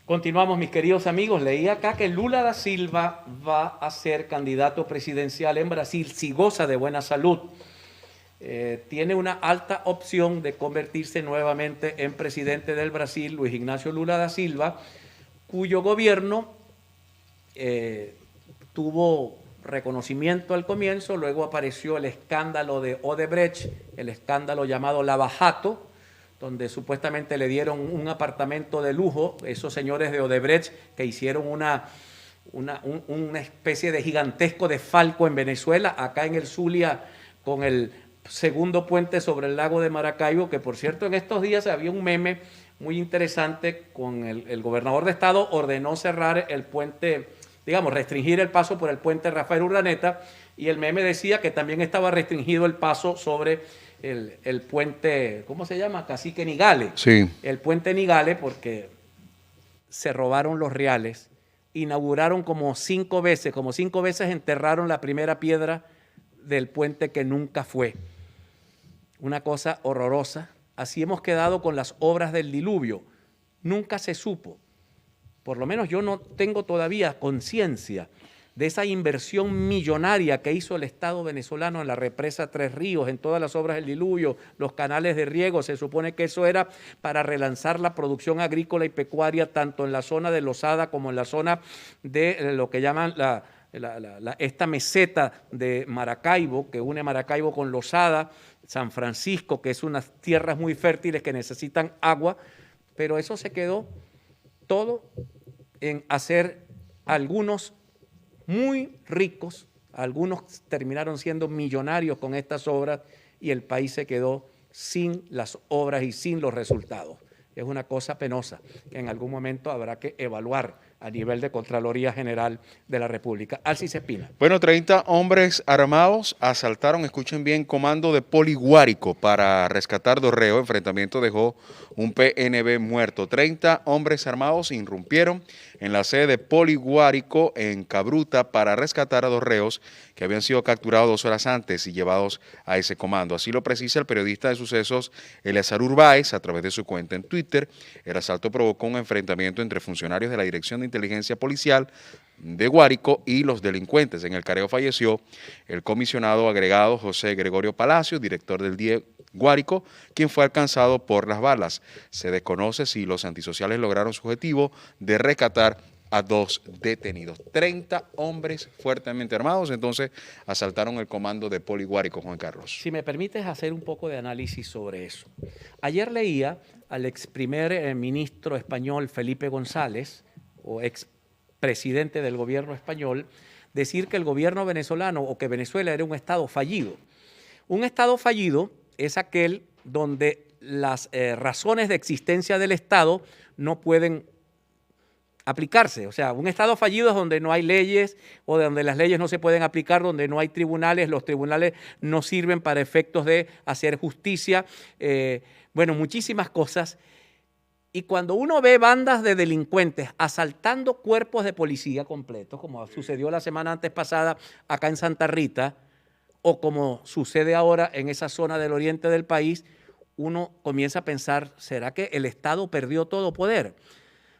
Continuamos, mis queridos amigos. Leí acá que Lula da Silva va a ser candidato presidencial en Brasil si goza de buena salud. Tiene una alta opción de convertirse nuevamente en presidente del Brasil, Luis Ignacio Lula da Silva, cuyo gobierno tuvo reconocimiento al comienzo, luego apareció el escándalo de Odebrecht, el escándalo llamado Lava Jato, donde supuestamente le dieron un apartamento de lujo, esos señores de Odebrecht que hicieron una especie de gigantesco desfalco en Venezuela, acá en el Zulia, con el segundo puente sobre el lago de Maracaibo, que por cierto en estos días había un meme muy interesante con el gobernador de estado ordenó cerrar el puente, digamos, restringir el paso por el puente Rafael Urdaneta, y el meme decía que también estaba restringido el paso sobre el puente, ¿cómo se llama? Cacique Nigale. Sí. El puente Nigale, porque se robaron los reales, inauguraron como cinco veces enterraron la primera piedra del puente que nunca fue. Una cosa horrorosa. Así hemos quedado con las obras del diluvio. Nunca se supo. Por lo menos yo no tengo todavía conciencia de esa inversión millonaria que hizo el Estado venezolano en la represa Tres Ríos, en todas las obras del diluvio, los canales de riego. Se supone que eso era para relanzar la producción agrícola y pecuaria tanto en la zona de Lozada como en la zona de lo que llaman esta meseta de Maracaibo, que une Maracaibo con Lozada, San Francisco, que es unas tierras muy fértiles que necesitan agua, pero eso se quedó todo en hacer algunos muy ricos, algunos terminaron siendo millonarios con estas obras y el país se quedó sin las obras y sin los resultados. Es una cosa penosa que en algún momento habrá que evaluar a nivel de Contraloría General de la República. Alcis Espina. Bueno, 30 hombres armados asaltaron, escuchen bien, comando de Poliguárico para rescatar Dorreo. Enfrentamiento dejó un PNB muerto. 30 hombres armados irrumpieron en la sede de Poliguárico en Cabruta para rescatar a dos reos que habían sido capturados 2 horas antes y llevados a ese comando. Así lo precisa el periodista de sucesos Eleazar Urbáez a través de su cuenta en Twitter. El asalto provocó un enfrentamiento entre funcionarios de la Dirección de Inteligencia Policial de Guárico y los delincuentes. En el careo falleció el comisionado agregado José Gregorio Palacio, director del DIE Guárico, quien fue alcanzado por las balas. Se desconoce si los antisociales lograron su objetivo de rescatar a 2 detenidos. 30 hombres fuertemente armados, entonces asaltaron el comando de Poliguárico, Juan Carlos. Si me permites hacer un poco de análisis sobre eso. Ayer leía al ex primer ministro español Felipe González, o ex presidente del gobierno español, decir que el gobierno venezolano o que Venezuela era un estado fallido. Un estado fallido es aquel donde las razones de existencia del Estado no pueden aplicarse. O sea, un Estado fallido es donde no hay leyes o donde las leyes no se pueden aplicar, donde no hay tribunales, los tribunales no sirven para efectos de hacer justicia, bueno, muchísimas cosas. Y cuando uno ve bandas de delincuentes asaltando cuerpos de policía completos, como sucedió la semana antes pasada acá en Santa Rita, o como sucede ahora en esa zona del oriente del país, uno comienza a pensar, ¿será que el Estado perdió todo poder?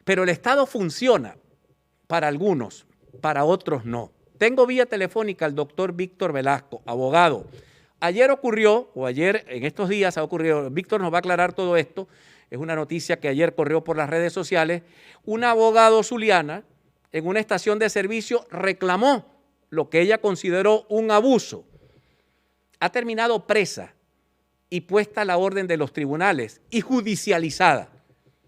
Pero el Estado funciona para algunos, para otros no. Tengo vía telefónica al doctor Víctor Velasco, abogado. Ayer ocurrió, o ayer en estos días ha ocurrido, Víctor nos va a aclarar todo esto, es una noticia que ayer corrió por las redes sociales, un abogado zuliana en una estación de servicio reclamó lo que ella consideró un abuso. Ha terminado presa y puesta a la orden de los tribunales y judicializada.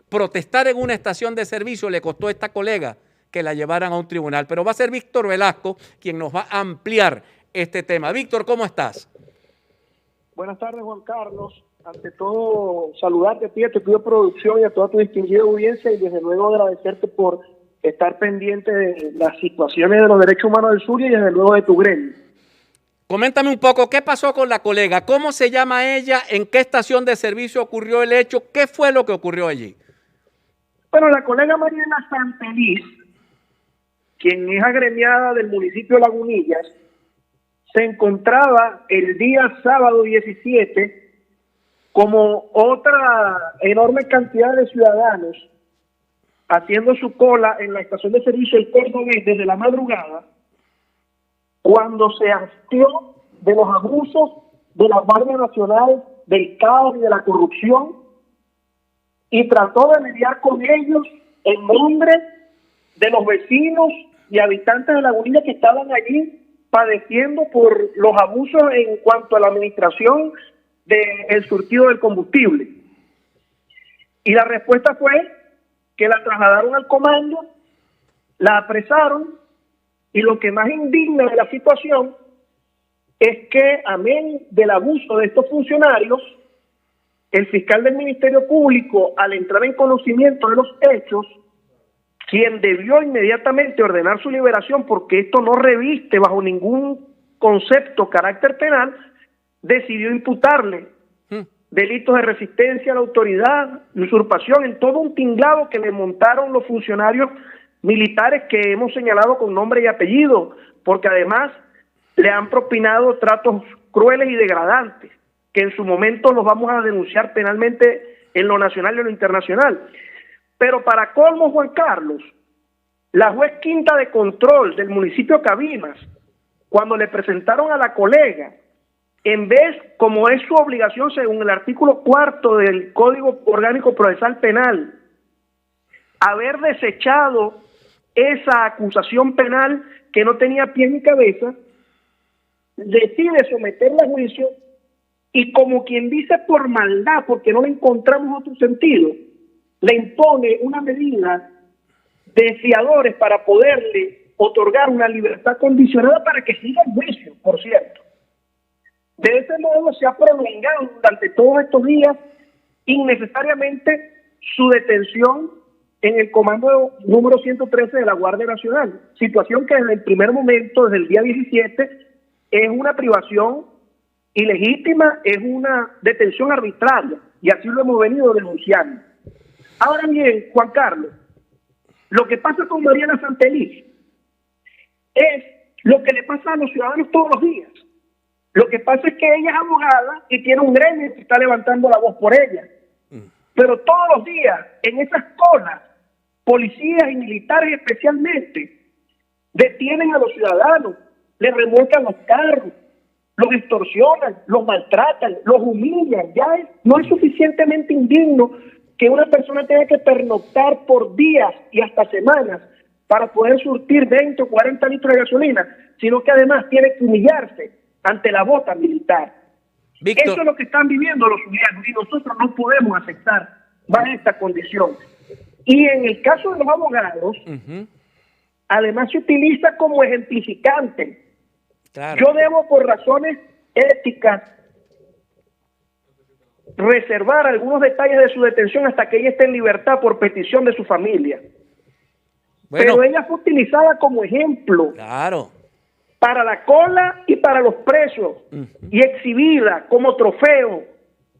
Protestar en una estación de servicio le costó a esta colega que la llevaran a un tribunal. Pero va a ser Víctor Velasco quien nos va a ampliar este tema. Víctor, ¿cómo estás? Buenas tardes, Juan Carlos. Ante todo, saludarte a ti, a tu equipo de producción y a toda tu distinguida audiencia, y desde luego agradecerte por estar pendiente de las situaciones de los derechos humanos del Zulia y desde luego de tu gremio. Coméntame un poco, ¿qué pasó con la colega? ¿Cómo se llama ella? ¿En qué estación de servicio ocurrió el hecho? ¿Qué fue lo que ocurrió allí? Bueno, la colega Mariela Santeliz, quien es agremiada del municipio de Lagunillas, se encontraba el día sábado 17, como otra enorme cantidad de ciudadanos, haciendo su cola en la estación de servicio El Cordobés desde la madrugada, cuando se hastió de los abusos de la Guardia Nacional, del caos y de la corrupción, y trató de mediar con ellos en nombre de los vecinos y habitantes de Lagunilla que estaban allí padeciendo por los abusos en cuanto a la administración del surtido del combustible. Y la respuesta fue que la trasladaron al comando, la apresaron, y lo que más indigna de la situación es que, amén del abuso de estos funcionarios, el fiscal del Ministerio Público, al entrar en conocimiento de los hechos, quien debió inmediatamente ordenar su liberación porque esto no reviste bajo ningún concepto carácter penal, decidió imputarle delitos de resistencia a la autoridad, usurpación, en todo un tinglado que le montaron los funcionarios militares que hemos señalado con nombre y apellido, porque además le han propinado tratos crueles y degradantes, que en su momento los vamos a denunciar penalmente en lo nacional y en lo internacional. Pero para colmo, Juan Carlos, la juez quinta de control del municipio de Cabimas, cuando le presentaron a la colega, en vez, como es su obligación según el artículo 4 del Código Orgánico Procesal Penal, haber desechado esa acusación penal que no tenía pie ni cabeza, decide someterla a juicio y, como quien dice por maldad, porque no le encontramos otro sentido, le impone una medida de fiadores para poderle otorgar una libertad condicionada para que siga el juicio, por cierto. De ese modo se ha prolongado durante todos estos días innecesariamente su detención en el comando número 113 de la Guardia Nacional, situación que desde el primer momento, desde el día 17, es una privación ilegítima, es una detención arbitraria, y así lo hemos venido denunciando. Ahora bien, Juan Carlos, lo que pasa con Mariana Santeliz es lo que le pasa a los ciudadanos todos los días. Lo que pasa es que ella es abogada y tiene un gremio que está levantando la voz por ella. Pero todos los días, en esas colas, policías y militares especialmente, detienen a los ciudadanos, les remolcan los carros, los extorsionan, los maltratan, los humillan. No es suficientemente indigno que una persona tenga que pernoctar por días y hasta semanas para poder surtir 20 o 40 litros de gasolina, sino que además tiene que humillarse ante la bota militar. Víctor. Eso es lo que están viviendo los zulianos y nosotros no podemos aceptar más esta condición. Y en el caso de los abogados, además se utiliza como ejemplificante. Claro. Yo debo, por razones éticas, reservar algunos detalles de su detención hasta que ella esté en libertad por petición de su familia. Bueno, pero ella fue utilizada como ejemplo. Claro. Para la cola y para los presos, y exhibida como trofeo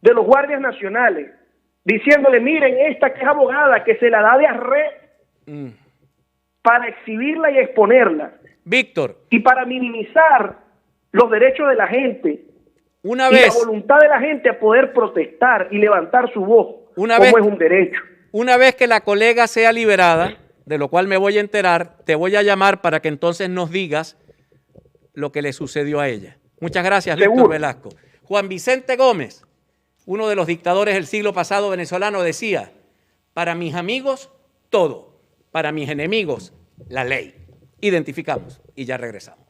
de los guardias nacionales, diciéndole, miren, esta que es abogada, que se la da de arre, para exhibirla y exponerla. Víctor. Y para minimizar los derechos de la gente, una y vez, la voluntad de la gente a poder protestar y levantar su voz, como es un derecho. Una vez que la colega sea liberada, de lo cual me voy a enterar, te voy a llamar para que entonces nos digas lo que le sucedió a ella. Muchas gracias, Víctor Velasco. Juan Vicente Gómez, uno de los dictadores del siglo pasado venezolano, decía, para mis amigos, todo. Para mis enemigos, la ley. Identificamos y ya regresamos.